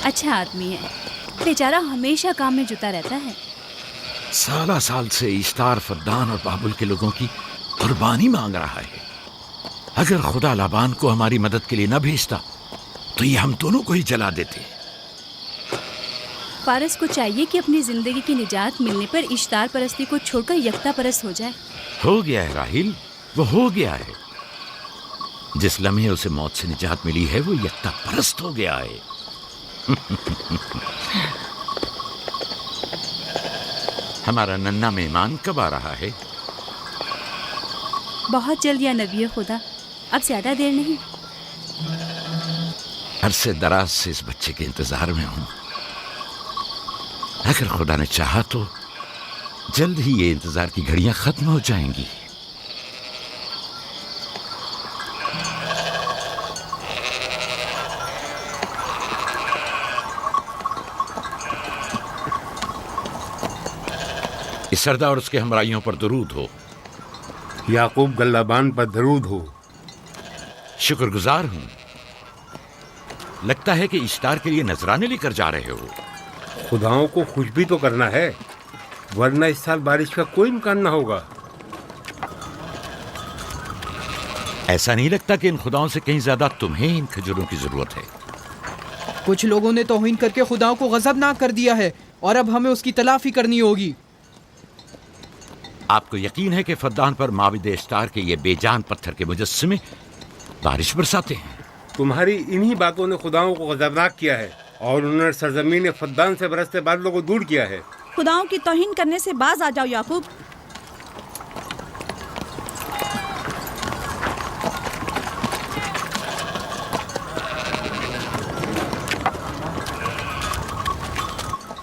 اچھا آدمی ہے، بیچارہ ہمیشہ کام میں جتا رہتا ہے۔ سالہ سال سے اشتار فدان اور بابل کے لوگوں کی قربانی مانگ رہا ہے۔ اگر خدا لابان کو ہماری مدد کے لیے نہ بھیجتا تو یہ ہم دونوں کو ہی جلا دیتے۔ فارس کو چاہیے کہ اپنی زندگی کی نجات ملنے پر اشتار پرستی کو چھوڑ کر یکتا پرست ہو جائے۔ ہو گیا ہے راہیل، وہ ہو گیا ہے۔ جس لمحے اسے موت سے نجات ملی ہے وہ یکتا پرست ہو گیا ہے۔ ہمارا ننھا مہمان کب آ رہا ہے؟ بہت جلد یا نبی خدا، اب زیادہ دیر نہیں۔ عرصے دراز سے اس بچے کے انتظار میں ہوں۔ اگر خدا نے چاہا تو جلد ہی یہ انتظار کی گھڑیاں ختم ہو جائیں گی۔ اس سردار اور اس کے ہمراہیوں پر درود ہو۔ یعقوب گلابان پر درود ہو۔ شکر گزار ہوں۔ لگتا ہے کہ اشتار کے لیے نذرانے لے کر جا رہے ہو۔ خداؤں کو خوش بھی تو کرنا ہے، ورنہ اس سال بارش کا کوئی امکان نہ ہوگا۔ ایسا نہیں لگتا کہ ان خداؤں سے کہیں زیادہ تمہیں ان کھجوروں کی ضرورت ہے؟ کچھ لوگوں نے توہین کر کے خداؤں کو غضبناک کر دیا ہے اور اب ہمیں اس کی تلافی کرنی ہوگی۔ آپ کو یقین ہے کہ فدان پر معبد اشتار کے یہ بے جان پتھر کے مجسمے بارش برساتے ہیں؟ تمہاری انہی باتوں نے خداؤں کو غضبناک کیا ہے اور انہوں نے سرزمین فدان سے برستے بادلوں کو دور کیا ہے۔ خداؤں کی توہین کرنے سے باز آ جاؤ یعقوب۔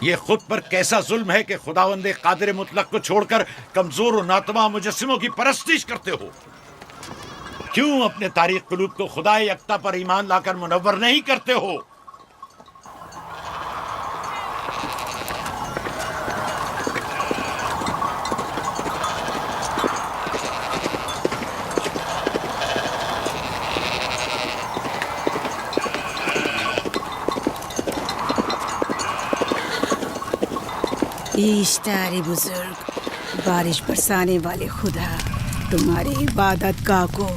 یہ خود پر کیسا ظلم ہے کہ خداوند قادر مطلق کو چھوڑ کر کمزور و ناتواں مجسموں کی پرستش کرتے ہو؟ کیوں اپنے تاریخ قلوب کو خدا یکتا پر ایمان لا کر منور نہیں کرتے ہو؟ اشتار بزرگ، بارش برسانے والے خدا، تمہاری عبادت گاہ کو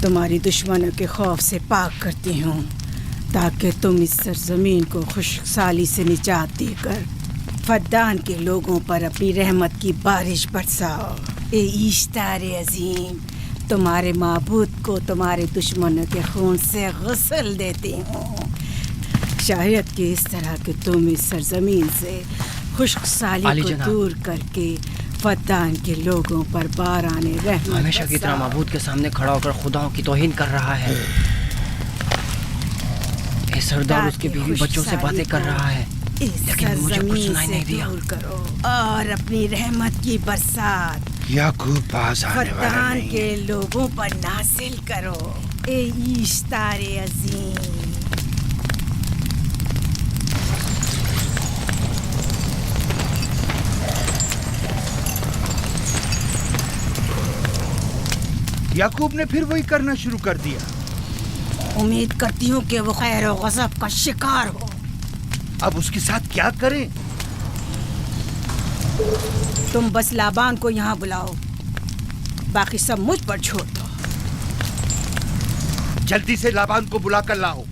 تمہاری دشمنوں کے خوف سے پاک کرتی ہوں تاکہ تم اس سرزمین کو خشک سالی سے نجات دے کر فدان کے لوگوں پر اپنی رحمت کی بارش برساؤ۔ اے اشتار عظیم، تمہارے معبود کو تمہارے دشمنوں کے خون سے غسل دیتی ہوں، شاید کہ اس طرح کہ تم اس سرزمین سے خشک سالی کو دور کر کے فدان کے لوگوں پر باران رحمت ہمیشہ کی طرح معبود کے سامنے کھڑا ہو کر خداؤں کی توہین کر رہا ہے۔ اے سردار اس کے بیوی بچوں سے باتیں کر رہا ہے، لیکن مجھے کچھ سنائی نہیں دیا۔ کرو اور اپنی رحمت کی برسات یعقوب باز آنے والا فدان نہیں۔ کے لوگوں پر نازل کرو۔ اے اشتار عظیم، یعقوب نے پھر وہی کرنا شروع کر دیا۔ امید کرتی ہوں کہ وہ خیر و غضب کا شکار ہو۔ اب اس کے ساتھ کیا کریں؟ تم بس لابان کو یہاں بلاؤ، باقی سب مجھ پر چھوڑ دو۔ جلدی سے لابان کو بلا کر لاؤ۔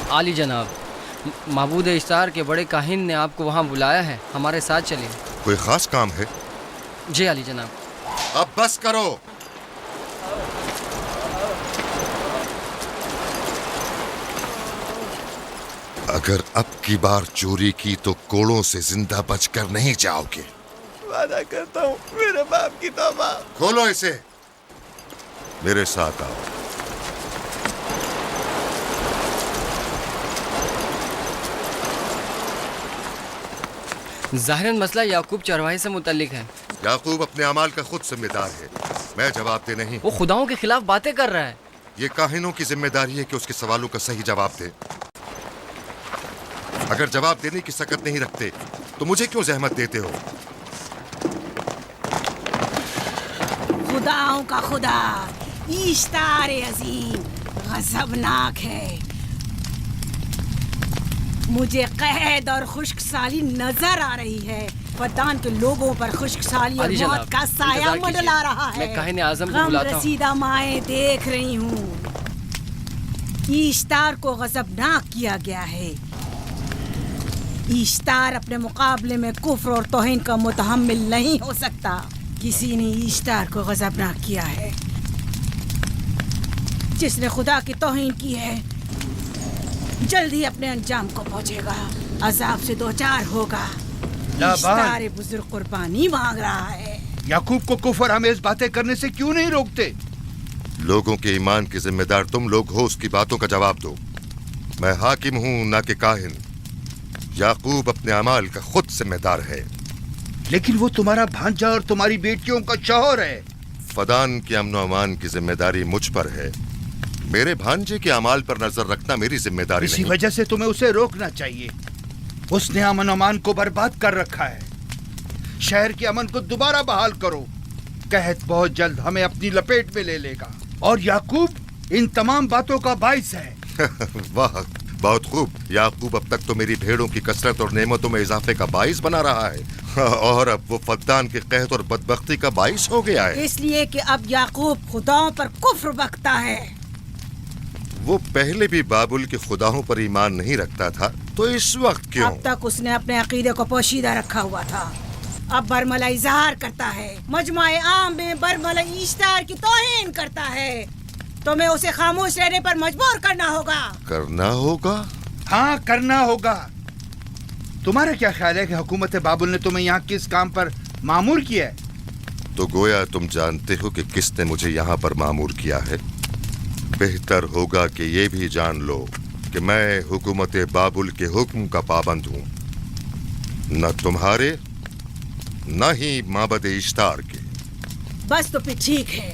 عالی جناب، معبود اشتار کے بڑے کاہن نے آپ کو وہاں بلایا ہے، ہمارے ساتھ چلیں۔ کوئی خاص کام ہے؟ جی عالی جناب۔ اب بس کرو۔ اگر اب کی بار چوری کی تو کوڑوں سے زندہ بچ کر نہیں جاؤ گے۔ وعدہ کرتا ہوں، میرے باپ کی توبہ۔ کھولو اسے۔ मेरे साथ आओ। ज़ाहिरन मसला याकूब चरवाहे से मुतल्लिक है। याकूब अपने अमाल का खुद जिम्मेदार है, मैं जवाब दे नहीं। वो खुदाओं के खिलाफ बातें कर रहा है। ये काहिनों की जिम्मेदारी है कि उसके सवालों का सही जवाब दे। अगर जवाब देने की सकत नहीं रखते तो मुझे क्यों जहमत देते हो? खुदाओं का खुदा इश्तार अजीम गजबनाक है। मुझे कैद और खुश्कसाली नजर आ रही है। फद्दान के लोगों पर खुश्कसाली और अली जनाब, मौत का साया इंतजार मंडला कीजिए। रहा है। मैं काहिन आज़म को गम बुलाता हूँ। रसीदा माएं देख रही हूँ। इश्तार को गजबनाक किया गया है। इश्तार अपने मुकाबले में कुफ्र और तौहीन का मुतहम्मिल नहीं हो सकता। किसी ने इश्तार को गजबनाक किया है। जिसने खुदा की तौहीन की है जल्दी अपने अंजाम को पहुंचेगा, अजाब से दो चार होगा। इश्तार बुजुर्ग कुर्बानी मांग रहा है। याकूब को कुफर हमें बातें करने से क्यों नहीं रोकते? लोगों के ईमान के जिम्मेदार तुम लोग हो, उसकी बातों का जवाब दो। मैं हाकिम हूँ ना कि काहिन। याकूब अपने अमाल का खुद जिम्मेदार है। लेकिन वो तुम्हारा भांजा और तुम्हारी बेटियों का शौहर है। फदान के अमन अमान की जिम्मेदारी मुझ पर है। मेरे भांजे के अमाल पर नजर रखना मेरी जिम्मेदारी इसी नहीं। वजह से तुम्हें उसे रोकना चाहिए। उसने अमन अमान को बर्बाद कर रखा है। शहर के अमन को दोबारा बहाल करो। कहत बहुत जल्द हमें अपनी लपेट में ले लेगा और याकूब इन तमाम बातों का बाइस है। वाह, बहुत खूब। याकूब अब तक तो मेरी भेड़ों की कसरत और नेमतों में इजाफे का बाइस बना रहा है और अब वो फद्दान के कहत और बदबख्ती का बाइस हो गया है। इसलिए कि अब याकूब खुदाओं पर कुफ्र बकता है। वो पहले भी बाबुल के खुदाओं पर ईमान नहीं रखता था, तो इस वक्त क्यों? अब तक उसने अपने अकीदे को पोशीदा रखा हुआ था। अब बरमला इजहार करता है, मजमाए आम में बरमला इश्तार की तौहीन करता है। तुम्हें उसे खामोश रहने पर मजबूर करना होगा। करना होगा? हाँ, करना होगा। तुम्हारा क्या ख्याल है कि हुकूमत बाबुल ने तुम्हें यहाँ किस काम पर मामूर किया है? तो गोया तुम जानते हो कि किसने मुझे यहाँ पर मामूर किया है। बेहतर होगा कि ये भी जान लो कि मैं हुकूमत बाबुल के हुक्म का पाबंद हूँ, न तुम्हारे न ही माबद इश्तार के। बस तो फिर ठीक है।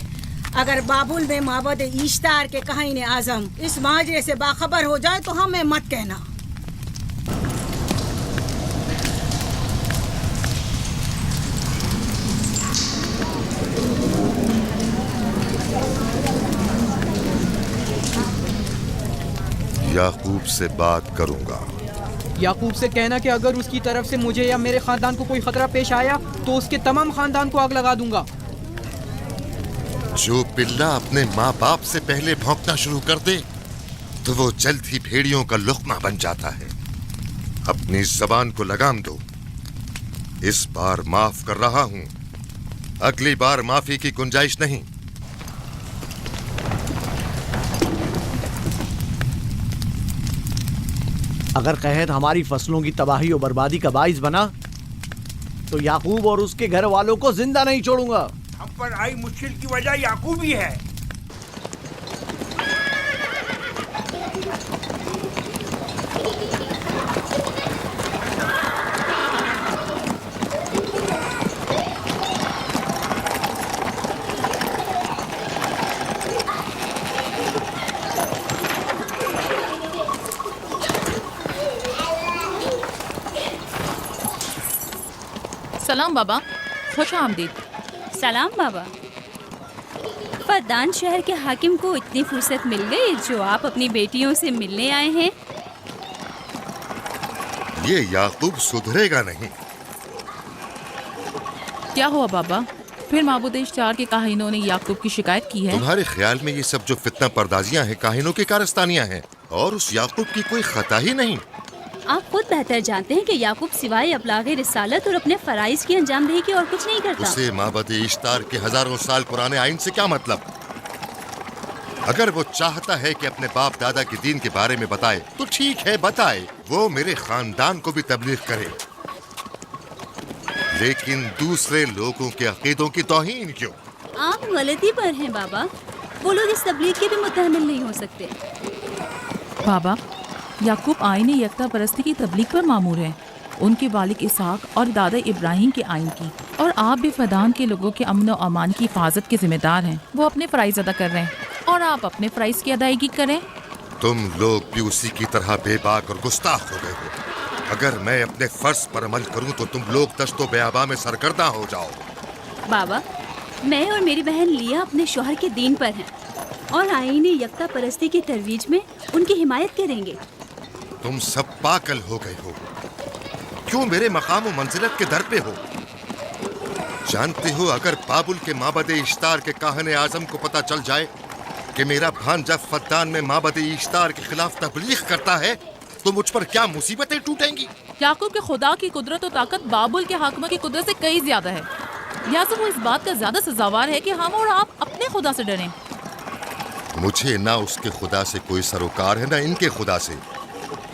अगर बाबुल में माबद इश्तार के काहिन आजम इस माजरे से बाखबर हो जाए तो हमें मत कहना। याकूब से बात करूंगा। याकूब से कहना कि अगर उसकी तरफ से मुझे या मेरे खानदान को कोई खतरा पेश आया तो उसके तमाम खानदान को आग लगा दूंगा। जो पिल्ला अपने माँ बाप से पहले भौंकना शुरू कर दे तो वो जल्द ही भेड़ियों का लुक़मा बन जाता है। अपनी जबान को लगाम दो। इस बार माफ कर रहा हूं, अगली बार माफी की गुंजाइश नहीं। अगर कहत हमारी फसलों की तबाही और बर्बादी का बाइस बना तो याकूब और उसके घर वालों को जिंदा नहीं छोड़ूंगा। हम पर आई मुश्किल की वजह याकूब ही है। सलाम बाबा, खुश आमदीद। सलाम बाबा। फद्दान शहर के हाकिम को इतनी फुर्सत मिल गई जो आप अपनी बेटियों से मिलने आए हैं। ये याकूब सुधरेगा नहीं। क्या हुआ बाबा? फिर माबूद इश्तार के काहिनों ने याकूब की शिकायत की है? तुम्हारे ख्याल में ये सब जो फितना पर्दाजियां हैं काहिनों की कारस्तानियां हैं और उस याकूब की कोई खता ही नहीं। आप खुद बेहतर जानते हैं कि याकूब सिवाय अबलागे रिसालत और अपने फराइज की अंजामदही के और कुछ नहीं करता। उसे माबद इश्तार के हजारों साल पुराने आइन से क्या मतलब? अगर वो चाहता है कि अपने बाप दादा के दीन के बारे में बताए तो ठीक है, बताए। वो मेरे खानदान को भी तबलीग करे, लेकिन दूसरे लोगों के अकीदों की तौहीन क्यों? आप गलती पर हैं बाबा। वो लोग इस तबलीग के भी मुतहम्मिल नहीं हो सकते। बाबा, याकूब आईन यकता परस्ती की तबलीग पर मामूर हैं, उनके वालिद इसहाक और दादा इब्राहिम के आइन की, और आप भी फदान के लोगों के अमन और अमान की हिफाजत के जिम्मेदार हैं। वो अपने फ़राइज़ अदा कर रहे हैं और आप अपने फ़राइज़ की अदायगी करें। तुम लोग भी उसी की तरह बेबाक और गुस्ताख हो गए हो। अगर मैं अपने फर्ज पर अमल करूं तो तुम लोग दश्तो बेआबा में सरगर्दा हो जाओ। बाबा, मैं और मेरी बहन लिया अपने शौहर के दीन पर हैं और आईन यकता परस्ती की तरवीज में उनकी हिमायत करेंगे। तुम सब पागल हो गए हो। क्यों मेरे मकाम और मंजिलत के दर पे हो? जानते हो, अगर बाबुल के माबद इश्तार के काहन आजम को पता चल जाए कि मेरा भांजा फद्दान में माबद इश्तार के खिलाफ तबलीग करता है तो मुझ पर क्या मुसीबतें टूटेंगी। याकूब के खुदा की कुदरत और ताकत बाबुल के हाकिम की कुदरत से कई ज्यादा है। लिहाजा वो इस बात का ज्यादा सजावार है कि हम और आप अपने खुदा से डरें। मुझे ना उसके खुदा से कोई सरोकार है ना इनके खुदा से।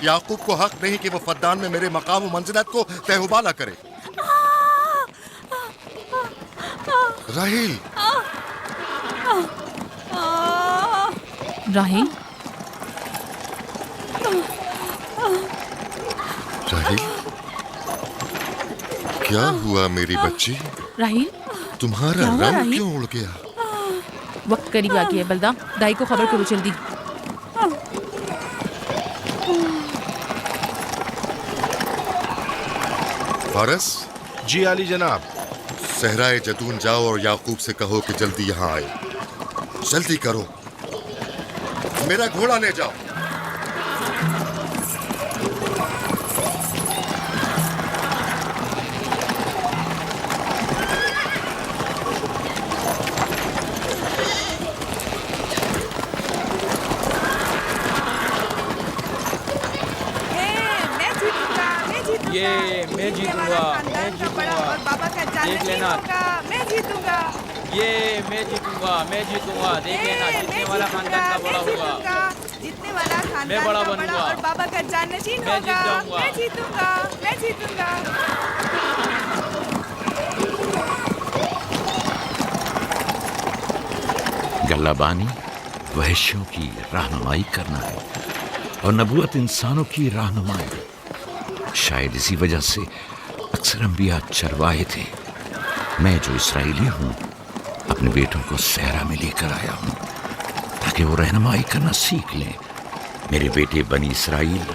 याकूब को हक नहीं कि वो फद्दान में मेरे मकाम और मंजिलत को तहबाला करे। राहील, राहील, राहील, क्या हुआ मेरी बच्ची? राहील, तुम्हारा क्या हुआ, रंग राहील? क्यों उड़ गया? वक्त करीब आ गया है। बलदा, दाई को खबर करो जल्दी। फारस, जी आली जनाब। सहराए जतून जाओ और याकूब से कहो कि जल्दी यहाँ आए। जल्दी करो, मेरा घोड़ा ले जाओ। ये मैं जीतूंगा, मैं जीतूंगा, देख लेना। मैं जीतूंगा, ये मैं जीतूंगा, मैं जीतूंगा, देख लेना। जीतने वाला खानदान का बड़ा होगा, जीतने वाला खानदान मैं बड़ा का बनूंगा। और बाबा का जानशीन मैं होगा। जीत जाऊंगा। मैं जीतूंगा, मैं जीतूंगा। गल्लाबानी वहशियों की रहनुमाई करना है और नबूवत इंसानों की रहनुमाई। शायद इसी वजह से अक्सर अंबिया चरवाहे थे। मैं जो इसराइली हूँ अपने बेटों को सहरा में लेकर आया हूँ ताकि वो रहनुमाई करना सीख लें। मेरे बेटे बनी इसराइल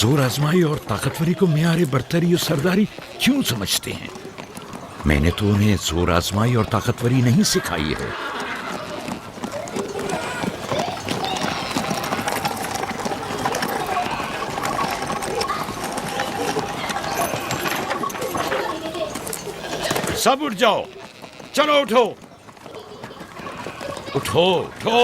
जोर आजमाई और ताकतवरी को मियारे बरतरी और सरदारी क्यों समझते हैं? मैंने तो उन्हें जोर आजमाई और ताकतवरी नहीं सिखाई है। सब उठ जाओ, चलो उठो, उठो, उठो।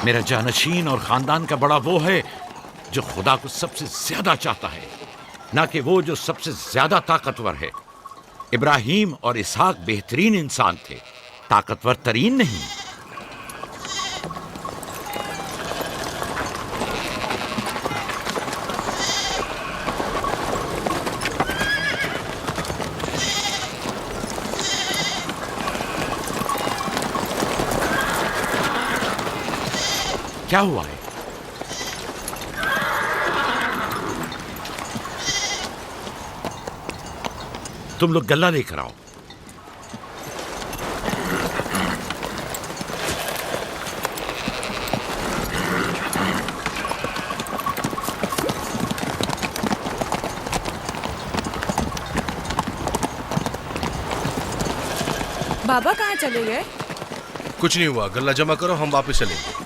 मेरा जानशीन और खानदान का बड़ा वो है जो खुदा को सबसे ज्यादा चाहता है, ना कि वो जो सबसे ज्यादा ताकतवर है। इब्राहिम और इसहाक बेहतरीन इंसान थे, ताकतवर तरीन नहीं। क्या हुआ है? तुम लोग गल्ला लेकर आओ। बाबा कहाँ चले गए? कुछ नहीं हुआ, गल्ला जमा करो, हम वापस चलेंगे।